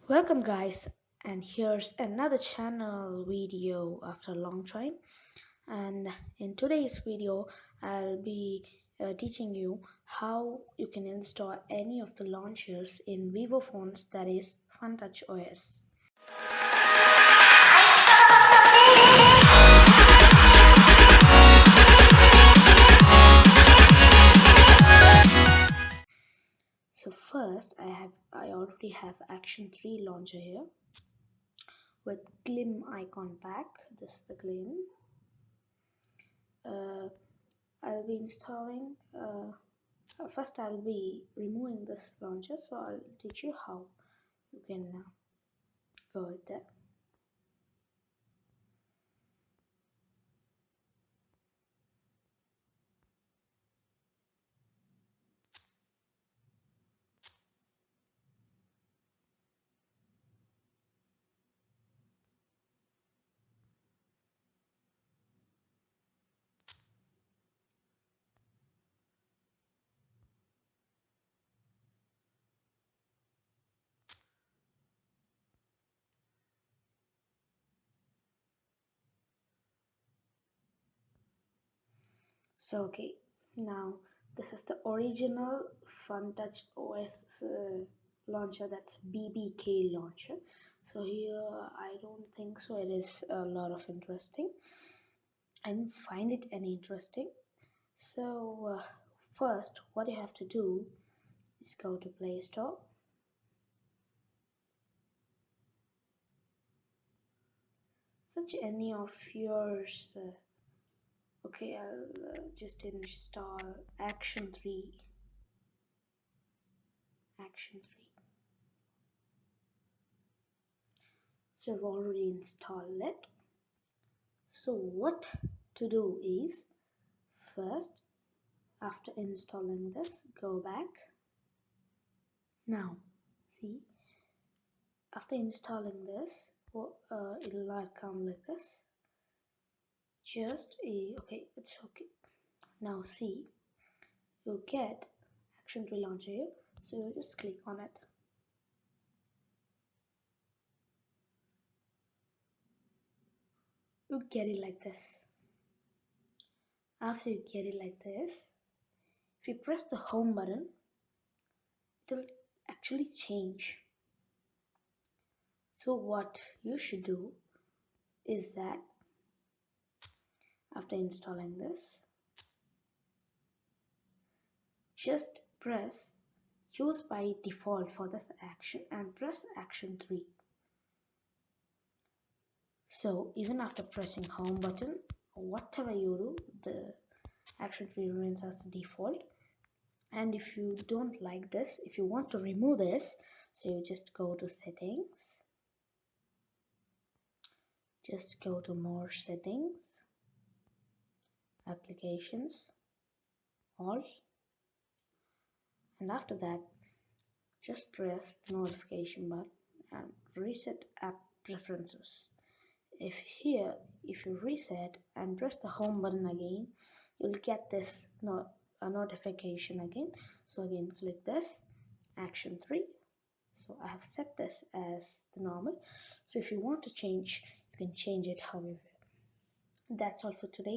Welcome guys, and here's another channel video after a long time. And in today's video I'll be teaching you how you can install any of the launchers in Vivo phones, that is Funtouch OS. So first I already have Action 3 launcher here with Glim icon pack. This is the Glim. I'll be installing first I'll be removing this launcher, so I'll teach you how you can go with that. So okay, now this is the original Funtouch OS launcher, that's BBK launcher. So here I don't think so it is a lot of interesting. I didn't find it any interesting. So first what you have to do is go to Play Store. Search any of yours. Okay, I'll just install Action 3. So I've already installed it. So what to do is, first after installing this, go back. Now see, after installing this, it'll not come like this. Okay, it's okay. Now see, you get Action 3 launcher here, so you just click on it. You get it like this. After you get it like this, if you press the home button, it'll actually change. So what you should do is that after installing this, just press use by default for this action and press Action 3. So even after pressing home button, whatever you do, the Action 3 remains as the default. And if you don't like this, if you want to remove this, so you just go to settings, just go to more settings, applications, all, and after that just press the notification button and reset app preferences. If you reset and press the home button again, you'll get this a notification again. So again click this Action 3. So I have set this as the normal. So if you want to change, you can change it however. That's all for today.